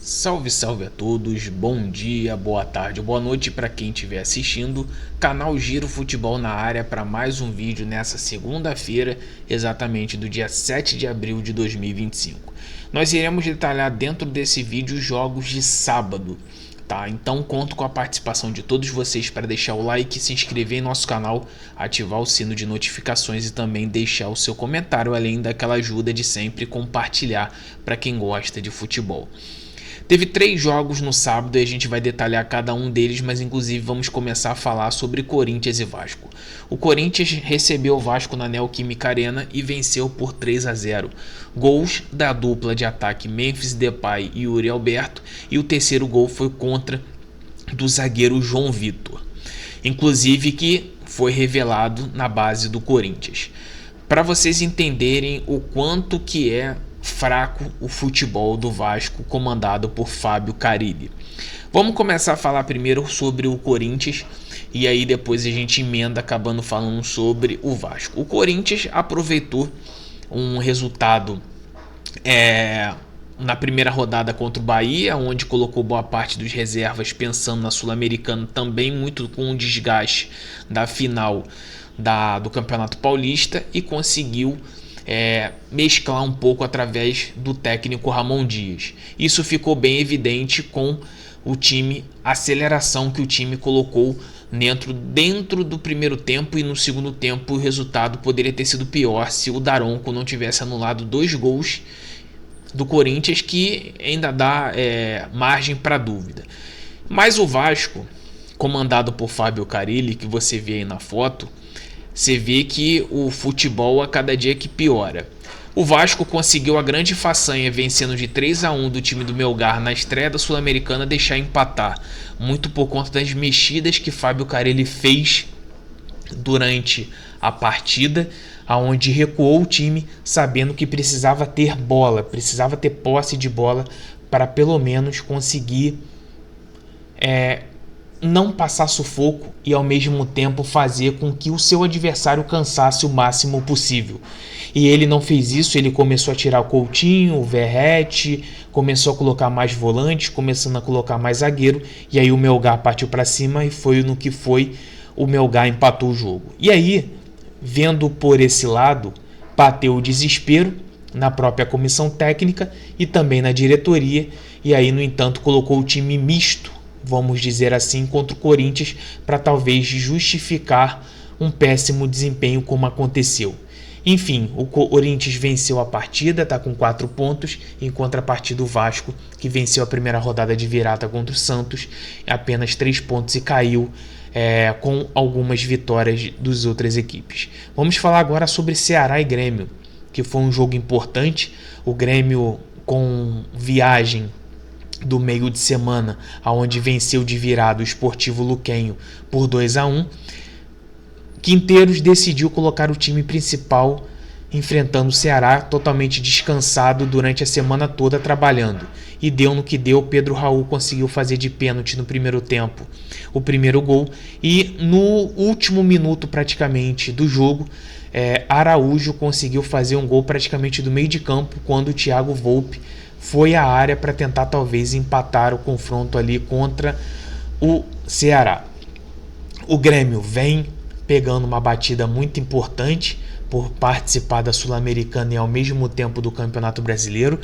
Salve, salve a todos, bom dia, boa tarde, boa noite para quem estiver assistindo. Canal Giro Futebol na área para mais um vídeo nessa segunda-feira, exatamente do dia 7 de abril de 2025. Nós iremos detalhar dentro desse vídeo os jogos de sábado, tá? Então conto com a participação de todos vocês para deixar o like, se inscrever em nosso canal, ativar o sino de notificações e também deixar o seu comentário, além daquela ajuda de sempre compartilhar para quem gosta de futebol. Teve 3 jogos no sábado e a gente vai detalhar cada um deles, mas inclusive vamos começar a falar sobre Corinthians e Vasco. O Corinthians recebeu o Vasco na Neoquímica Arena e venceu por 3-0. Gols da dupla de ataque Memphis Depay e Yuri Alberto, e o terceiro gol foi contra do zagueiro João Vitor, inclusive que foi revelado na base do Corinthians. Para vocês entenderem o quanto que é fraco o futebol do Vasco, comandado por Fábio Carille. Vamos começar a falar primeiro sobre o Corinthians e aí depois a gente emenda acabando falando sobre o Vasco. O Corinthians aproveitou um resultado na primeira rodada contra o Bahia, onde colocou boa parte dos reservas pensando na Sul-Americana, também muito com o desgaste da final do Campeonato Paulista, e conseguiu mesclar um pouco através do técnico Ramon Dias. Isso ficou bem evidente com o time, a aceleração que o time colocou dentro do primeiro tempo, e no segundo tempo o resultado poderia ter sido pior se o Daronco não tivesse anulado 2 gols do Corinthians, que ainda dá margem para dúvida. Mas o Vasco, comandado por Fábio Carille, que você vê aí na foto, você vê que o futebol a cada dia que piora. O Vasco conseguiu a grande façanha, vencendo de 3-1 do time do Melgar na estreia da Sul-Americana, deixar empatar, muito por conta das mexidas que Fábio Carille fez durante a partida, aonde recuou o time sabendo que precisava ter bola, precisava ter posse de bola para pelo menos conseguir não passar sufoco e ao mesmo tempo fazer com que o seu adversário cansasse o máximo possível. E ele não fez isso, ele começou a tirar o Coutinho, o Verratti, começou a colocar mais volantes, começando a colocar mais zagueiro, e aí o Melgar partiu para cima e foi no que foi, o Melgar empatou o jogo. E aí, vendo por esse lado, bateu o desespero na própria comissão técnica e também na diretoria, e aí, no entanto, colocou o time misto, vamos dizer assim, contra o Corinthians, para talvez justificar um péssimo desempenho como aconteceu. Enfim, o Corinthians venceu a partida, está com 4 pontos, em contrapartida do Vasco, que venceu a primeira rodada de virada contra o Santos, apenas 3 pontos, e caiu com algumas vitórias das outras equipes. Vamos falar agora sobre Ceará e Grêmio, que foi um jogo importante. O Grêmio com viagem do meio de semana, onde venceu de virada o Sportivo Luquenho por 2-1. Quinteiros decidiu colocar o time principal enfrentando o Ceará, totalmente descansado durante a semana toda trabalhando. E deu no que deu. Pedro Raul conseguiu fazer de pênalti no primeiro tempo o primeiro gol, e no último minuto praticamente do jogo, Araújo conseguiu fazer um gol praticamente do meio de campo, quando o Thiago Volpe foi à área para tentar talvez empatar o confronto ali contra o Ceará. O Grêmio vem pegando uma batida muito importante por participar da Sul-Americana e ao mesmo tempo do Campeonato Brasileiro,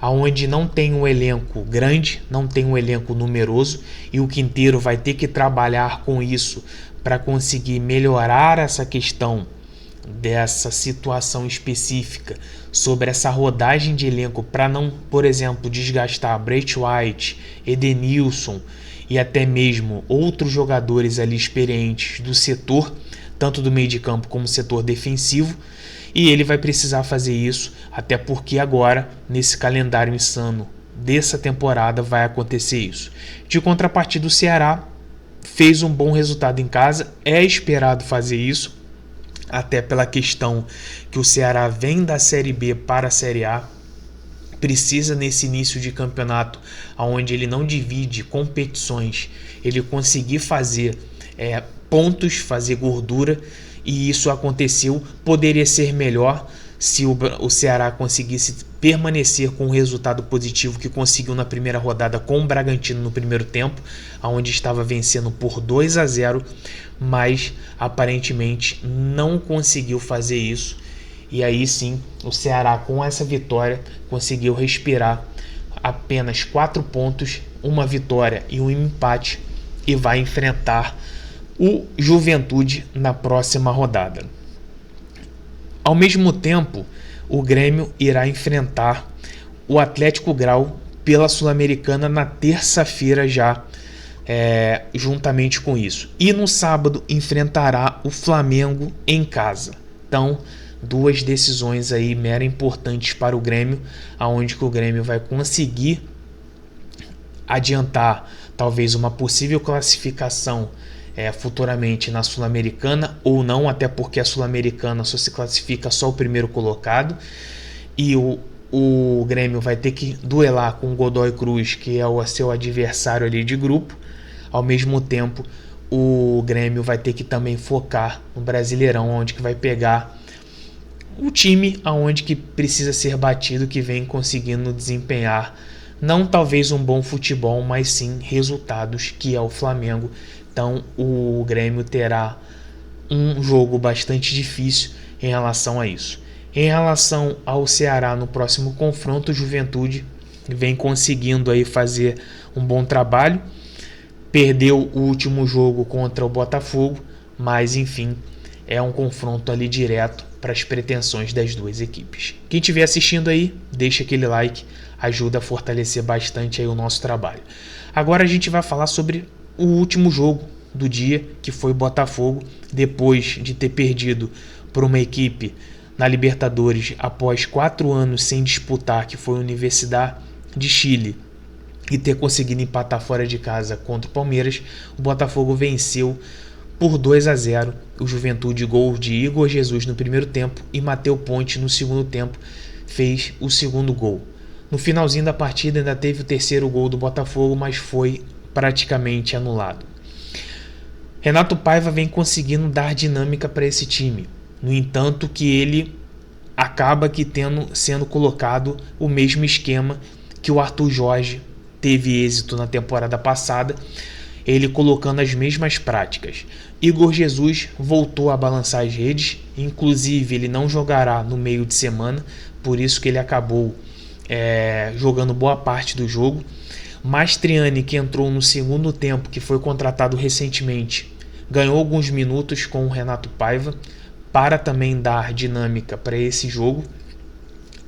onde não tem um elenco grande, não tem um elenco numeroso, e o Quinteiro vai ter que trabalhar com isso para conseguir melhorar essa questão dessa situação específica, sobre essa rodagem de elenco, para não, por exemplo, desgastar Braith White, Edenilson e até mesmo outros jogadores ali experientes do setor, tanto do meio de campo como setor defensivo. E ele vai precisar fazer isso, até porque agora, nesse calendário insano dessa temporada, vai acontecer isso. De contrapartida, o Ceará fez um bom resultado em casa, é esperado fazer isso, até pela questão que o Ceará vem da Série B para a Série A, precisa nesse início de campeonato, onde ele não divide competições, ele conseguir fazer pontos, fazer gordura, e isso aconteceu. Poderia ser melhor, se o Ceará conseguisse permanecer com o resultado positivo que conseguiu na primeira rodada com o Bragantino no primeiro tempo, onde estava vencendo por 2-0, mas aparentemente não conseguiu fazer isso. E aí sim, o Ceará com essa vitória conseguiu respirar apenas 4 pontos, uma vitória e um empate, e vai enfrentar o Juventude na próxima rodada. Ao mesmo tempo, o Grêmio irá enfrentar o Atlético Grau pela Sul-Americana na terça-feira já, juntamente com isso. E no sábado enfrentará o Flamengo em casa. Então, 2 decisões aí mera importantes para o Grêmio, aonde que o Grêmio vai conseguir adiantar talvez uma possível classificação futuramente na Sul-Americana, ou não, até porque a Sul-Americana só se classifica só o primeiro colocado, e o Grêmio vai ter que duelar com o Godoy Cruz, que é o seu adversário ali de grupo. Ao mesmo tempo, o Grêmio vai ter que também focar no Brasileirão, onde que vai pegar o time aonde que precisa ser batido, que vem conseguindo desempenhar não talvez um bom futebol, mas sim resultados, que é o Flamengo. Então o Grêmio terá um jogo bastante difícil em relação a isso. Em relação ao Ceará, no próximo confronto, o Juventude vem conseguindo aí fazer um bom trabalho. Perdeu o último jogo contra o Botafogo, mas enfim, é um confronto ali direto para as pretensões das duas equipes. Quem estiver assistindo aí, deixa aquele like, ajuda a fortalecer bastante aí o nosso trabalho. Agora a gente vai falar sobre o último jogo do dia, que foi o Botafogo, depois de ter perdido por uma equipe na Libertadores após 4 anos sem disputar, que foi a Universidad de Chile, e ter conseguido empatar fora de casa contra o Palmeiras. O Botafogo venceu por 2-0 o Juventude, gol de Igor Jesus no primeiro tempo, e Matheus Ponte no segundo tempo fez o segundo gol. No finalzinho da partida ainda teve o terceiro gol do Botafogo, mas foi praticamente anulado. Renato Paiva vem conseguindo dar dinâmica para esse time, no entanto que ele acaba sendo colocado o mesmo esquema que o Arthur Jorge teve êxito na temporada passada, ele colocando as mesmas práticas. Igor Jesus voltou a balançar as redes, inclusive ele não jogará no meio de semana, por isso que ele acabou jogando boa parte do jogo. Mastriani, que entrou no segundo tempo, que foi contratado recentemente, ganhou alguns minutos com o Renato Paiva para também dar dinâmica para esse jogo.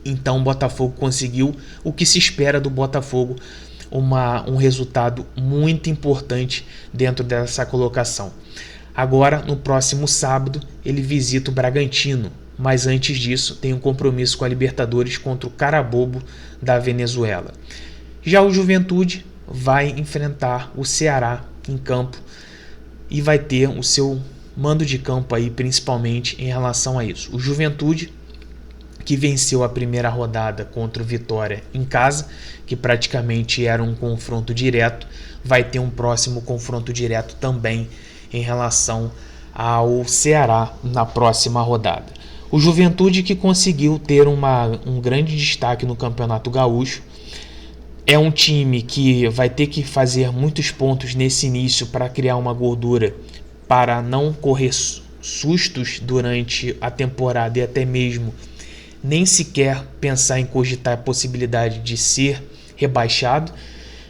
Então o Botafogo conseguiu o que se espera do Botafogo, um resultado muito importante dentro dessa colocação. Agora, no próximo sábado, ele visita o Bragantino, mas antes disso tem um compromisso com a Libertadores contra o Carabobo da Venezuela. Já o Juventude vai enfrentar o Ceará em campo e vai ter o seu mando de campo aí, principalmente em relação a isso. O Juventude, que venceu a primeira rodada contra o Vitória em casa, que praticamente era um confronto direto, vai ter um próximo confronto direto também em relação ao Ceará na próxima rodada. O Juventude, que conseguiu ter um grande destaque no Campeonato Gaúcho, é um time que vai ter que fazer muitos pontos nesse início para criar uma gordura, para não correr sustos durante a temporada e até mesmo nem sequer pensar em cogitar a possibilidade de ser rebaixado.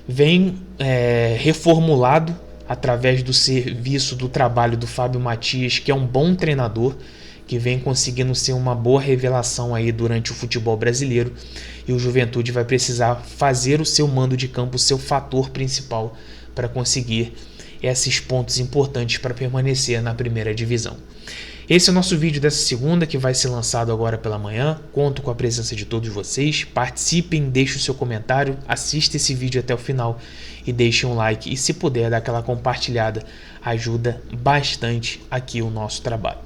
Vem reformulado através do serviço do trabalho do Fábio Matias, que é um bom treinador, que vem conseguindo ser uma boa revelação aí durante o futebol brasileiro, e o Juventude vai precisar fazer o seu mando de campo, o seu fator principal, para conseguir esses pontos importantes para permanecer na primeira divisão. Esse é o nosso vídeo dessa segunda, que vai ser lançado agora pela manhã. Conto com a presença de todos vocês. Participem, deixe o seu comentário, assista esse vídeo até o final e deixe um like. E se puder, dar aquela compartilhada, ajuda bastante aqui o nosso trabalho.